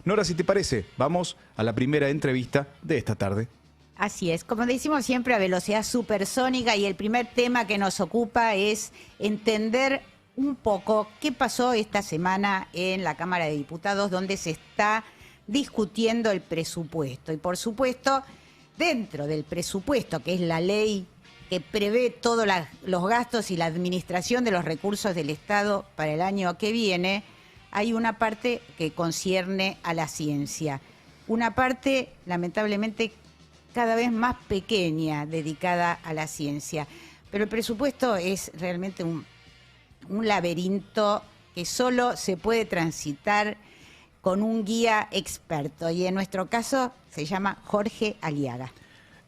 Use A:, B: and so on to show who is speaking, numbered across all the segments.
A: Nora, si te parece, vamos a la primera entrevista de esta tarde.
B: Así es, como decimos siempre, a velocidad supersónica, y el primer tema que nos ocupa es entender un poco qué pasó esta semana en la Cámara de Diputados, donde se está discutiendo el presupuesto. Y por supuesto, dentro del presupuesto, que es la ley que prevé todos los gastos y la administración de los recursos del Estado para el año que viene, hay una parte que concierne a la ciencia. Una parte, lamentablemente, cada vez más pequeña, dedicada a la ciencia. Pero el presupuesto es realmente un laberinto que solo se puede transitar con un guía experto, y en nuestro caso se llama Jorge Aliaga.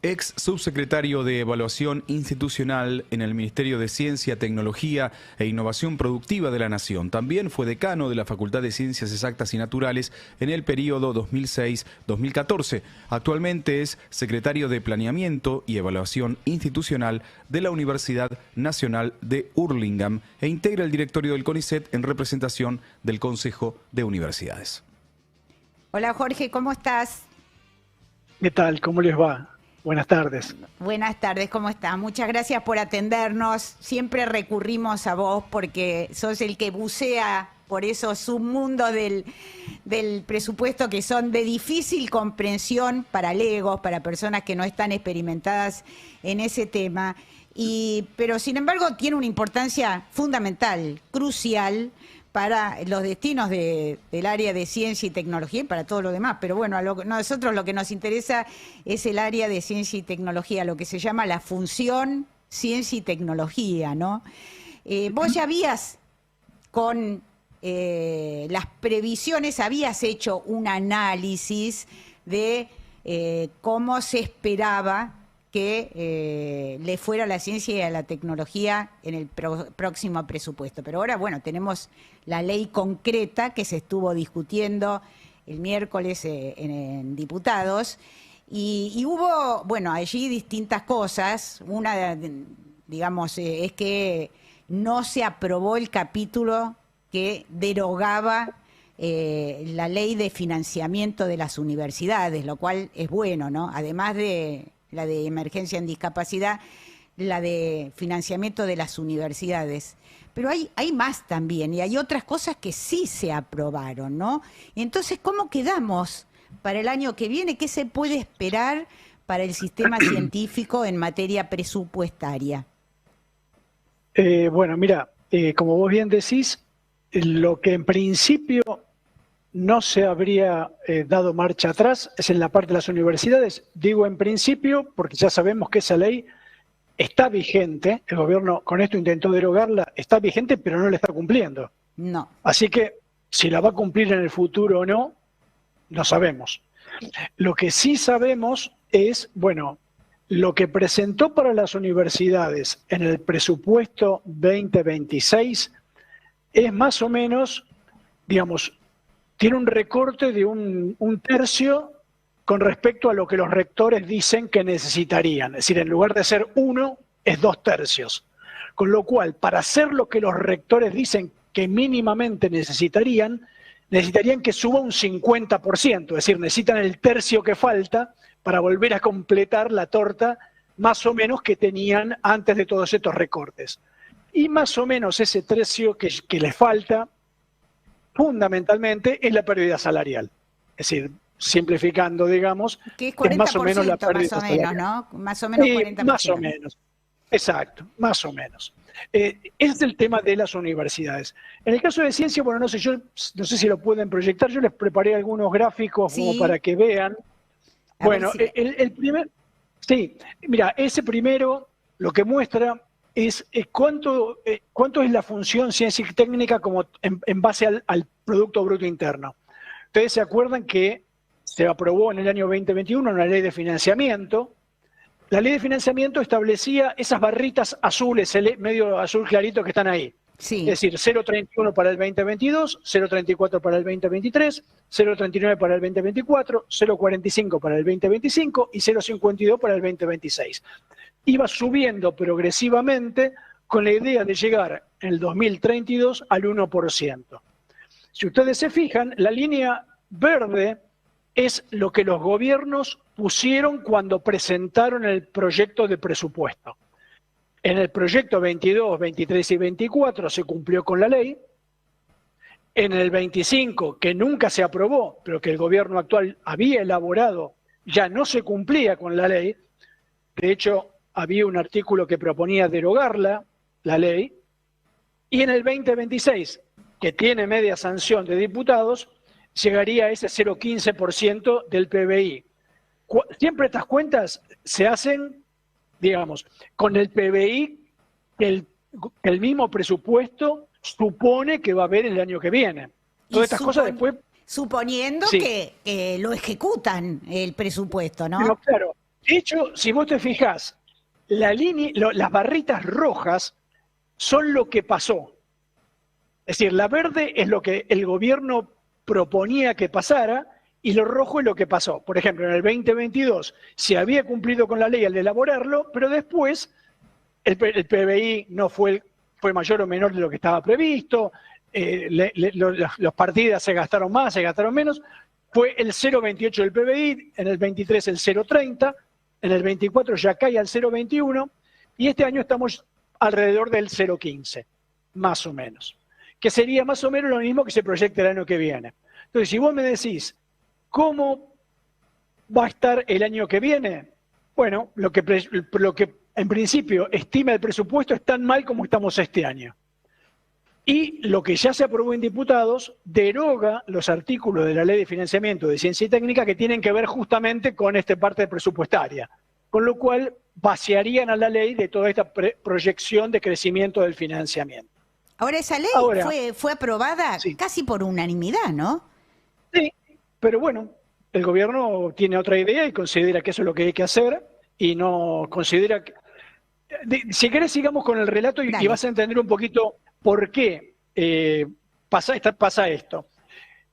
A: Ex subsecretario de Evaluación Institucional en el Ministerio de Ciencia, Tecnología e Innovación Productiva de la Nación. También fue decano de la Facultad de Ciencias Exactas y Naturales en el periodo 2006-2014. Actualmente es secretario de Planeamiento y Evaluación Institucional de la Universidad Nacional de Hurlingham e integra el directorio del CONICET en representación del Consejo de Universidades.
B: Hola Jorge, ¿cómo estás?
C: ¿Qué tal? ¿Cómo les va? Buenas tardes.
B: Buenas tardes, ¿cómo estás? Muchas gracias por atendernos. Siempre recurrimos a vos porque sos el que bucea por esos submundos del presupuesto que son de difícil comprensión para legos, para personas que no están experimentadas en ese tema. Pero sin embargo tiene una importancia fundamental, crucial, para los destinos del área de ciencia y tecnología y para todo lo demás. Pero bueno, a nosotros lo que nos interesa es el área de ciencia y tecnología, lo que se llama la función ciencia y tecnología, ¿no? Vos ya habías, con las previsiones, habías hecho un análisis de cómo se esperaba que le fuera a la ciencia y a la tecnología en el próximo presupuesto. Pero ahora, bueno, tenemos la ley concreta que se estuvo discutiendo el miércoles en diputados, y hubo, bueno, allí distintas cosas. Una, digamos, es que no se aprobó el capítulo que derogaba la ley de financiamiento de las universidades, lo cual es bueno, ¿no? Además de la de emergencia en discapacidad, la de financiamiento de las universidades. Pero hay más también, y hay otras cosas que sí se aprobaron, ¿no? Entonces, ¿cómo quedamos para el año que viene? ¿Qué se puede esperar para el sistema científico en materia presupuestaria?
C: Bueno, mira, como vos bien decís, lo que en principio no se habría dado marcha atrás es en la parte de las universidades. Digo en principio porque ya sabemos que esa ley está vigente. El gobierno con esto intentó derogarla, está vigente, pero no la está cumpliendo.
B: No.
C: Así que si la va a cumplir en el futuro o no, no sabemos. Lo que sí sabemos es, bueno, lo que presentó para las universidades en el presupuesto 2026 es más o menos, digamos, tiene un recorte de un tercio con respecto a lo que los rectores dicen que necesitarían. Es decir, en lugar de ser 1, es 2 tercios. Con lo cual, para hacer lo que los rectores dicen que mínimamente necesitarían que suba un 50%. Es decir, necesitan el tercio que falta para volver a completar la torta más o menos que tenían antes de todos estos recortes. Y más o menos ese tercio que les falta, fundamentalmente, es la pérdida salarial. Es decir, simplificando, digamos,
B: que es 40%,
C: es más o menos la pérdida
B: más o menos,
C: salarial.
B: ¿no? Más o menos 40%.
C: Más o menos, exacto, más o menos. Es el tema de las universidades. En el caso de ciencia, bueno, no sé, yo no sé si lo pueden proyectar, yo les preparé algunos gráficos como para que vean. Bueno, el primer, sí, mira, ese primero lo que muestra es cuánto es la función ciencia y técnica como en base al Producto Bruto Interno. Ustedes se acuerdan que se aprobó en el año 2021 una ley de financiamiento. La ley de financiamiento establecía esas barritas azules, medio azul clarito que están ahí.
B: Sí.
C: Es decir, 0,31 para el 2022, 0,34 para el 2023, 0,39 para el 2024, 0,45 para el 2025 y 0,52 para el 2026. Iba subiendo progresivamente con la idea de llegar en el 2032 al 1%. Si ustedes se fijan, la línea verde es lo que los gobiernos pusieron cuando presentaron el proyecto de presupuesto. En el proyecto 22, 23 y 24 se cumplió con la ley. En el 25, que nunca se aprobó, pero que el gobierno actual había elaborado, ya no se cumplía con la ley. De hecho, había un artículo que proponía derogarla, la ley. Y en el 2026, que tiene media sanción de diputados, llegaría a ese 0,15% del PBI. Siempre estas cuentas se hacen, digamos, con el PBI que el mismo presupuesto supone que va a haber el año que viene. Todas estas cosas después...
B: Suponiendo
C: sí,
B: que lo ejecutan el presupuesto, ¿no?
C: Pero claro, de hecho, si vos te fijás, las barritas rojas son lo que pasó. Es decir, la verde es lo que el gobierno proponía que pasara y lo rojo es lo que pasó. Por ejemplo, en el 2022 se había cumplido con la ley al elaborarlo, pero después el PBI no fue mayor o menor de lo que estaba previsto, los partidas se gastaron más, se gastaron menos, fue el 0,28 del PBI, en el 23 el 0,30, en el 24 ya cae al 0,21 y este año estamos alrededor del 0,15, más o menos, que sería más o menos lo mismo que se proyecta el año que viene. Entonces, si vos me decís, ¿cómo va a estar el año que viene? Bueno, lo que en principio estima el presupuesto es tan mal como estamos este año. Y lo que ya se aprobó en diputados deroga los artículos de la Ley de Financiamiento de Ciencia y Técnica que tienen que ver justamente con esta parte presupuestaria, con lo cual vaciarían a la ley de toda esta proyección de crecimiento del financiamiento.
B: Ahora, esa ley fue aprobada casi por unanimidad, ¿no?
C: Sí, pero bueno, el gobierno tiene otra idea y considera que eso es lo que hay que hacer y no considera que... Si querés, sigamos con el relato y vas a entender un poquito por qué pasa esto.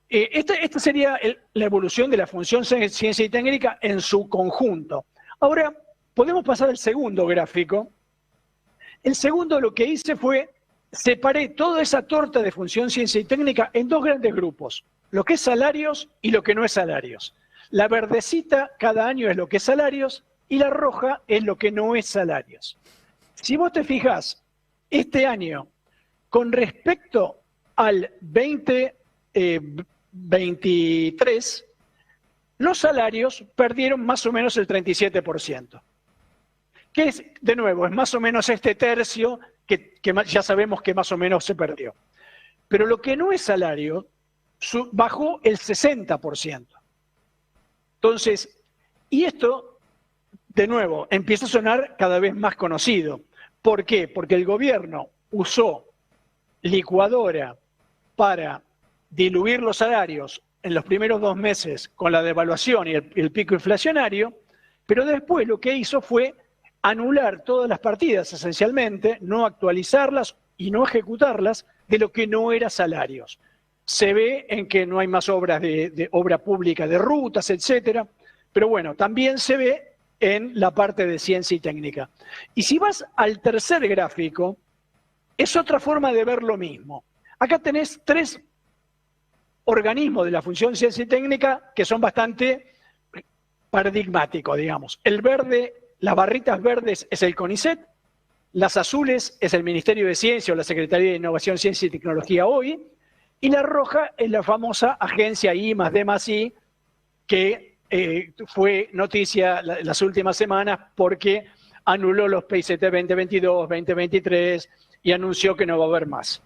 C: Esta sería la evolución de la función ciencia y técnica en su conjunto. Ahora, podemos pasar al segundo gráfico. El segundo lo que hice fue, separé toda esa torta de función ciencia y técnica en dos grandes grupos, lo que es salarios y lo que no es salarios. La verdecita cada año es lo que es salarios y la roja es lo que no es salarios. Si vos te fijás, este año, con respecto al 2023, los salarios perdieron más o menos el 37%. Que es, de nuevo, es más o menos este tercio que ya sabemos que más o menos se perdió. Pero lo que no es salario bajó el 60%. Entonces, y esto, de nuevo, empieza a sonar cada vez más conocido. ¿Por qué? Porque el gobierno usó licuadora para diluir los salarios en los primeros 2 meses con la devaluación y el pico inflacionario, pero después lo que hizo fue anular todas las partidas, esencialmente, no actualizarlas y no ejecutarlas de lo que no era salarios. Se ve en que no hay más obras de obra pública, de rutas, etcétera, pero bueno, también se ve en la parte de ciencia y técnica. Y si vas al tercer gráfico, es otra forma de ver lo mismo. Acá tenés 3 organismos de la función ciencia y técnica que son bastante paradigmáticos, digamos. El verde, las barritas verdes es el CONICET, las azules es el Ministerio de Ciencia o la Secretaría de Innovación, Ciencia y Tecnología hoy, y la roja es la famosa agencia I+D+I, que fue noticia las últimas semanas porque anuló los PICT 2022, 2023 y anunció que no va a haber más.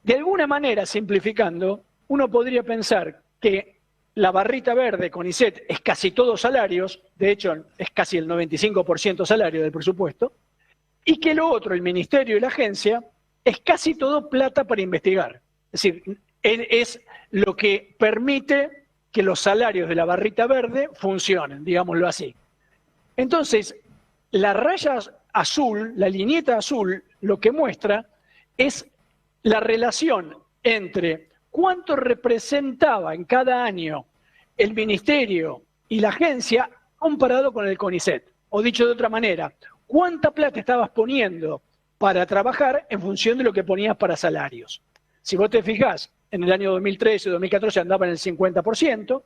C: De alguna manera, simplificando, uno podría pensar que la barrita verde CONICET es casi todo salarios, de hecho es casi el 95% salario del presupuesto, y que lo otro, el ministerio y la agencia, es casi todo plata para investigar. Es decir, es lo que permite que los salarios de la barrita verde funcionen, digámoslo así. Entonces, la raya azul, la linieta azul, lo que muestra es la relación entre cuánto representaba en cada año el ministerio y la agencia comparado con el CONICET. O dicho de otra manera, cuánta plata estabas poniendo para trabajar en función de lo que ponías para salarios. Si vos te fijás, en el año 2013 y 2014 andaba en el 50%,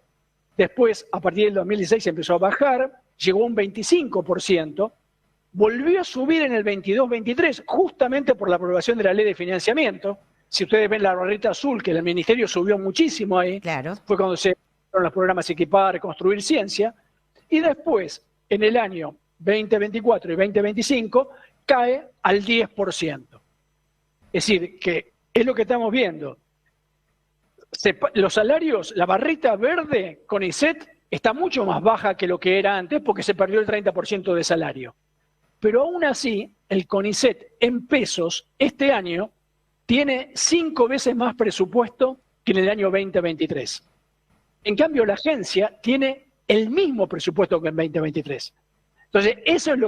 C: después a partir del 2016 empezó a bajar, llegó a un 25%, volvió a subir en el 22-23, justamente por la aprobación de la ley de financiamiento. Si ustedes ven la barrita azul, que el ministerio subió muchísimo ahí,
B: Claro.
C: fue cuando se hicieron los programas Equipar, Construir Ciencia, y después, en el año 2024 y 2025, cae al 10%. Es decir, que es lo que estamos viendo. Los salarios, la barrita verde con ISET está mucho más baja que lo que era antes porque se perdió el 30% de salario. Pero aún así, el CONICET en pesos este año tiene 5 veces más presupuesto que en el año 2023. En cambio, la agencia tiene el mismo presupuesto que en 2023. Entonces, eso es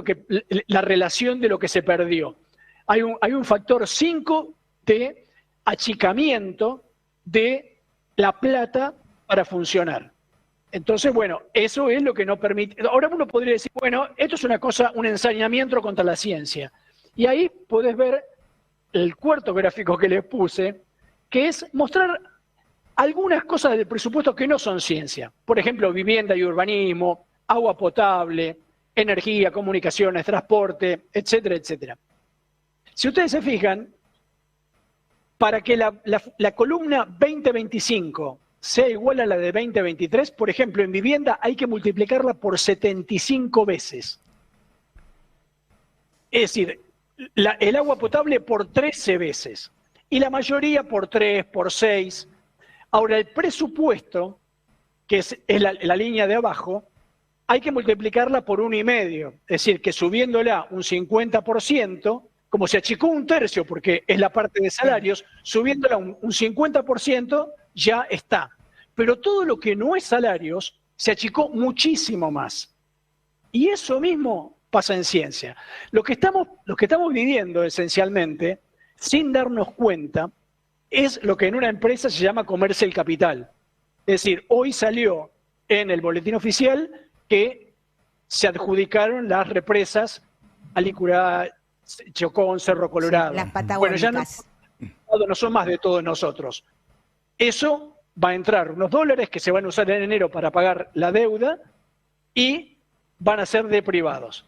C: la relación de lo que se perdió. Hay un factor 5 de achicamiento de la plata para funcionar. Entonces, bueno, eso es lo que no permite. Ahora uno podría decir, bueno, esto es una cosa, un ensañamiento contra la ciencia. Y ahí podés ver el cuarto gráfico que les puse, que es mostrar algunas cosas del presupuesto que no son ciencia. Por ejemplo, vivienda y urbanismo, agua potable, energía, comunicaciones, transporte, etcétera, etcétera. Si ustedes se fijan, para que la columna 2025 sea igual a la de 2023, por ejemplo, en vivienda hay que multiplicarla por 75 veces. Es decir, el agua potable por 13 veces y la mayoría por 3, por 6. Ahora, el presupuesto, que es la línea de abajo, hay que multiplicarla por 1,5. Es decir, que subiéndola un 50%, como se achicó un tercio porque es la parte de salarios, subiéndola un 50% ya está. Pero todo lo que no es salarios se achicó muchísimo más. Y eso mismo pasa en ciencia. Lo que estamos viviendo esencialmente, sin darnos cuenta, es lo que en una empresa se llama comerse el capital. Es decir, hoy salió en el boletín oficial que se adjudicaron las represas Alicurá, Chocón, Cerro Colorado.
B: Sí, las patagónicas.
C: Bueno, ya no son más de todos nosotros. Eso va a entrar unos dólares que se van a usar en enero para pagar la deuda y van a ser de privados.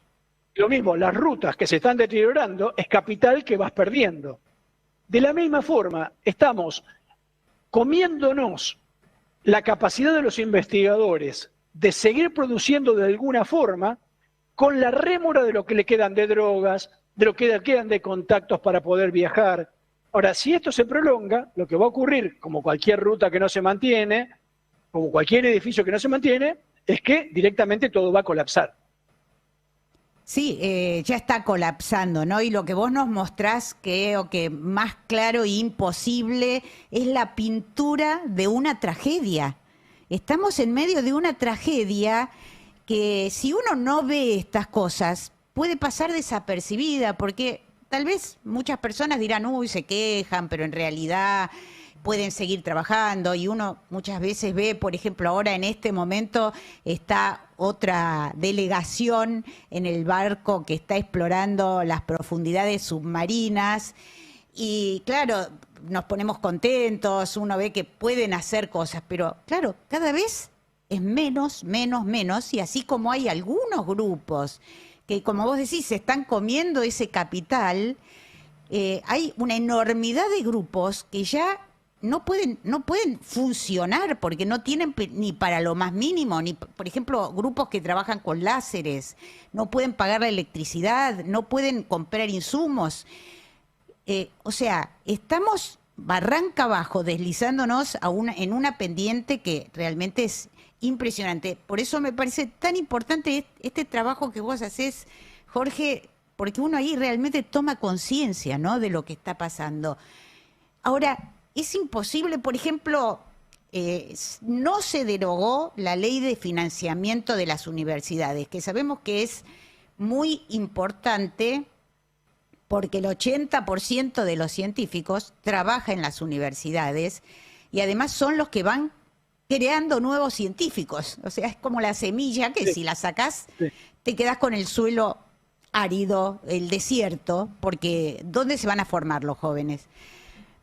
C: Lo mismo, las rutas que se están deteriorando es capital que vas perdiendo. De la misma forma, estamos comiéndonos la capacidad de los investigadores de seguir produciendo de alguna forma con la rémora de lo que le quedan de drogas, de lo que le quedan de contactos para poder viajar. Ahora, si esto se prolonga, lo que va a ocurrir, como cualquier ruta que no se mantiene, como cualquier edificio que no se mantiene, es que directamente todo va a colapsar.
B: Sí, ya está colapsando, ¿no? Y lo que vos nos mostrás, creo que más claro e imposible, es la pintura de una tragedia. Estamos en medio de una tragedia que si uno no ve estas cosas, puede pasar desapercibida, porque tal vez muchas personas dirán, uy, se quejan, pero en realidad pueden seguir trabajando, y uno muchas veces ve, por ejemplo, ahora en este momento está otra delegación en el barco que está explorando las profundidades submarinas, y claro, nos ponemos contentos, uno ve que pueden hacer cosas, pero claro, cada vez es menos, y así como hay algunos grupos que, como vos decís, se están comiendo ese capital, hay una enormidad de grupos que ya no pueden funcionar porque no tienen ni para lo más mínimo, ni, por ejemplo, grupos que trabajan con láseres, no pueden pagar la electricidad, no pueden comprar insumos. O sea, estamos barranca abajo, deslizándonos en una pendiente que realmente es impresionante. Por eso me parece tan importante este trabajo que vos hacés, Jorge, porque uno ahí realmente toma conciencia, ¿no?, de lo que está pasando. Ahora, es imposible, por ejemplo, no se derogó la ley de financiamiento de las universidades, que sabemos que es muy importante porque el 80% de los científicos trabaja en las universidades y además son los que van creando nuevos científicos. O sea, es como la semilla que si la sacás, te quedás con el suelo árido, el desierto, porque ¿dónde se van a formar los jóvenes?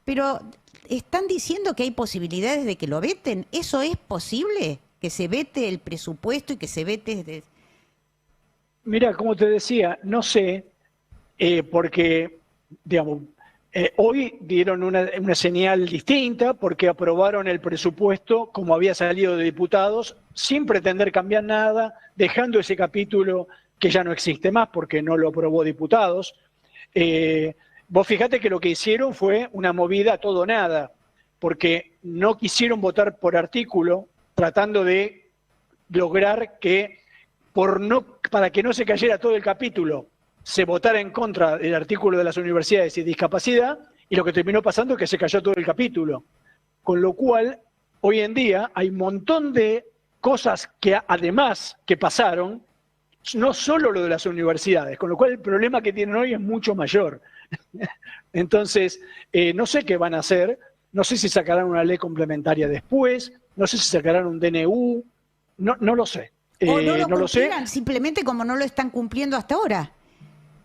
B: Pero están diciendo que hay posibilidades de que lo veten. ¿Eso es posible? ¿Que se vete el presupuesto y que se vete...?
C: Mira, como te decía, no sé, porque, digamos, hoy dieron una señal distinta porque aprobaron el presupuesto como había salido de diputados, sin pretender cambiar nada, dejando ese capítulo que ya no existe más porque no lo aprobó diputados. Vos fijate que lo que hicieron fue una movida a todo o nada, porque no quisieron votar por artículo, tratando de lograr que, para que no se cayera todo el capítulo, se votara en contra del artículo de las universidades y discapacidad, y lo que terminó pasando es que se cayó todo el capítulo. Con lo cual, hoy en día hay un montón de cosas que además que pasaron, no solo lo de las universidades, con lo cual el problema que tienen hoy es mucho mayor. Entonces, no sé qué van a hacer, no sé si sacarán una ley complementaria después, no sé si sacarán un DNU, no lo sé.
B: O no lo
C: no lo sé.
B: Simplemente como no lo están cumpliendo hasta ahora.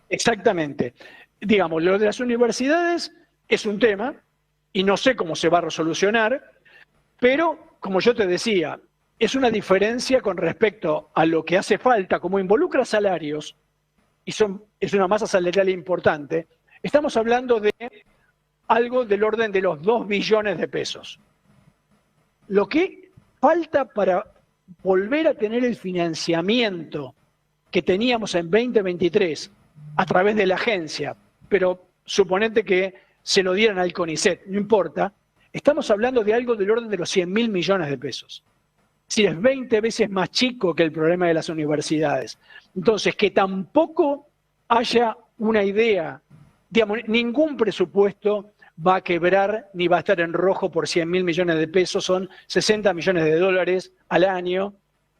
C: Exactamente. Digamos, lo de las universidades es un tema y no sé cómo se va a resolucionar, pero como yo te decía, es una diferencia con respecto a lo que hace falta, como involucra salarios, y es una masa salarial importante. Estamos hablando de algo del orden de los 2 billones de pesos. Lo que falta para volver a tener el financiamiento que teníamos en 2023 a través de la agencia, pero suponete que se lo dieran al CONICET, no importa, estamos hablando de algo del orden de los 100.000 millones de pesos. Es decir, es 20 veces más chico que el problema de las universidades. Entonces, que tampoco haya una idea, digamos, ningún presupuesto va a quebrar ni va a estar en rojo por 100.000 millones de pesos, son 60 millones de dólares al año,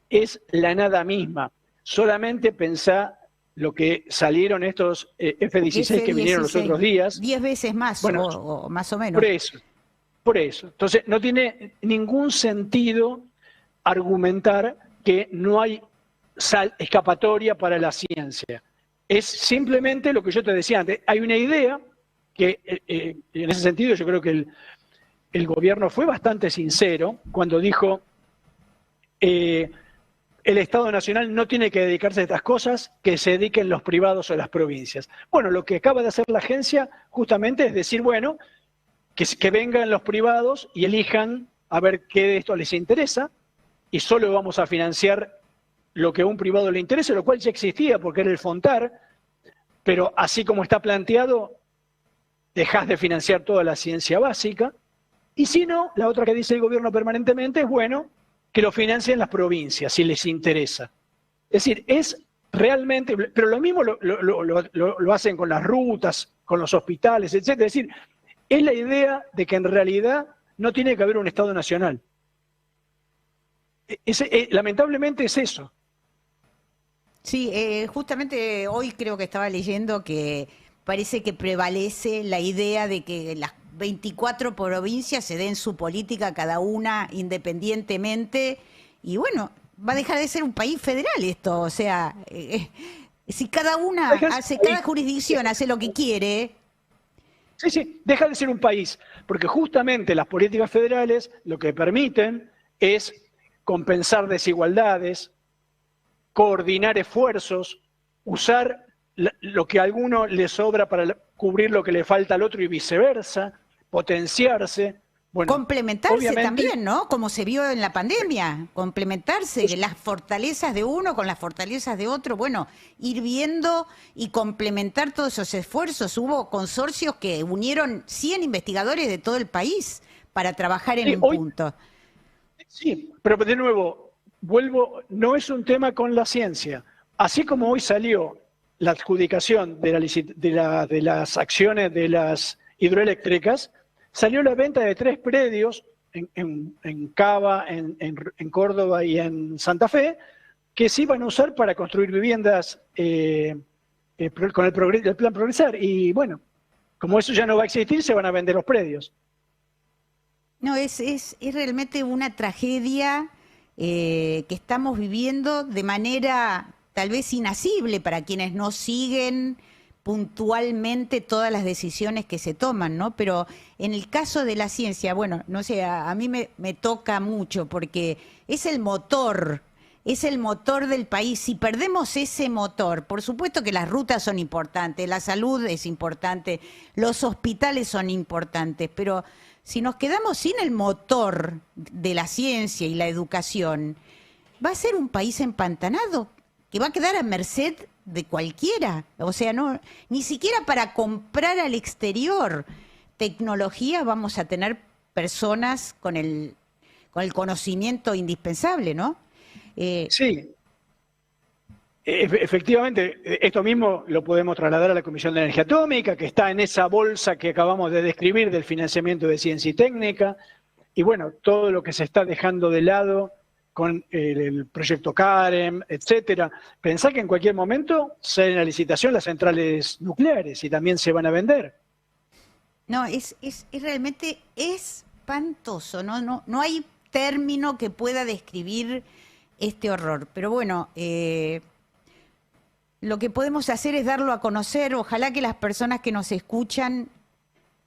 C: es la nada misma. Solamente pensá lo que salieron estos F-16 que vinieron los otros días.
B: 10 veces más, bueno, o más o menos.
C: Por eso. Entonces, no tiene ningún sentido argumentar que no hay escapatoria para la ciencia. Es simplemente lo que yo te decía antes. Hay una idea que, en ese sentido, yo creo que el gobierno fue bastante sincero cuando dijo el Estado Nacional no tiene que dedicarse a estas cosas, que se dediquen los privados o las provincias. Bueno, lo que acaba de hacer la agencia justamente es decir, bueno, que vengan los privados y elijan a ver qué de esto les interesa y solo vamos a financiar lo que a un privado le interese, lo cual ya existía porque era el FONTAR, pero así como está planteado, dejás de financiar toda la ciencia básica, y si no, la otra que dice el gobierno permanentemente es, bueno, que lo financien las provincias, si les interesa. Es decir, es realmente, pero lo mismo lo hacen con las rutas, con los hospitales, etc. Es decir, es la idea de que en realidad no tiene que haber un Estado nacional. Lamentablemente es eso.
B: Sí, justamente hoy creo que estaba leyendo que parece que prevalece la idea de que las 24 provincias se den su política cada una independientemente y bueno, va a dejar de ser un país federal esto, o sea, si cada jurisdicción hace lo que quiere.
C: Sí, deja de ser un país, porque justamente las políticas federales lo que permiten es compensar desigualdades, coordinar esfuerzos, usar lo que a alguno le sobra para cubrir lo que le falta al otro y viceversa, potenciarse. Bueno,
B: complementarse también, ¿no? Como se vio en la pandemia, complementarse, las fortalezas de uno con las fortalezas de otro, bueno, ir viendo y complementar todos esos esfuerzos. Hubo consorcios que unieron 100 investigadores de todo el país para trabajar en un punto. Sí,
C: pero de nuevo, no es un tema con la ciencia. Así como hoy salió la adjudicación de las acciones de las hidroeléctricas, salió la venta de 3 predios en Cava, en Córdoba y en Santa Fe, que se iban a usar para construir viviendas con el plan Progresar. Y bueno, como eso ya no va a existir, se van a vender los predios.
B: No, es realmente una tragedia que estamos viviendo de manera tal vez inasible para quienes no siguen, puntualmente todas las decisiones que se toman, ¿no? Pero en el caso de la ciencia, bueno, no sé, a mí me toca mucho porque es el motor del país. Si perdemos ese motor, por supuesto que las rutas son importantes, la salud es importante, los hospitales son importantes, pero si nos quedamos sin el motor de la ciencia y la educación, va a ser un país empantanado, que va a quedar a merced de cualquiera. O sea, no, ni siquiera para comprar al exterior tecnología vamos a tener personas con el conocimiento indispensable, ¿no?
C: Sí, efectivamente, esto mismo lo podemos trasladar a la Comisión de Energía Atómica, que está en esa bolsa que acabamos de describir del financiamiento de ciencia y técnica, y bueno, todo lo que se está dejando de lado con el proyecto CAREM, etcétera. Pensá que en cualquier momento salen a licitación las centrales nucleares y también se van a vender.
B: No, es realmente espantoso, no hay término que pueda describir este horror. Pero bueno, lo que podemos hacer es darlo a conocer. Ojalá que las personas que nos escuchan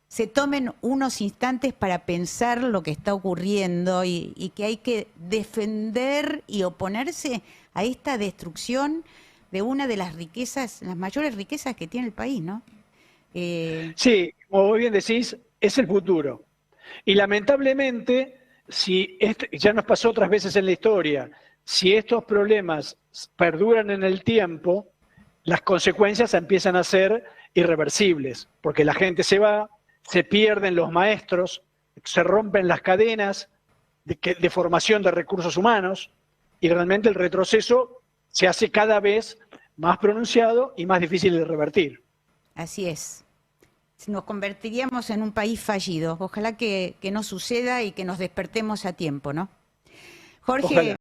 B: se tomen unos instantes para pensar lo que está ocurriendo y que hay que defender y oponerse a esta destrucción de una de las riquezas, las mayores riquezas que tiene el país, ¿no?
C: Sí, como vos bien decís, es el futuro. Y lamentablemente, ya nos pasó otras veces en la historia, si estos problemas perduran en el tiempo, las consecuencias empiezan a ser irreversibles, porque la gente se va, se pierden los maestros, se rompen las cadenas de formación de recursos humanos y realmente el retroceso se hace cada vez más pronunciado y más difícil de revertir.
B: Así es. Nos convertiríamos en un país fallido. Ojalá que no suceda y que nos despertemos a tiempo, ¿no? Jorge.
C: Ojalá.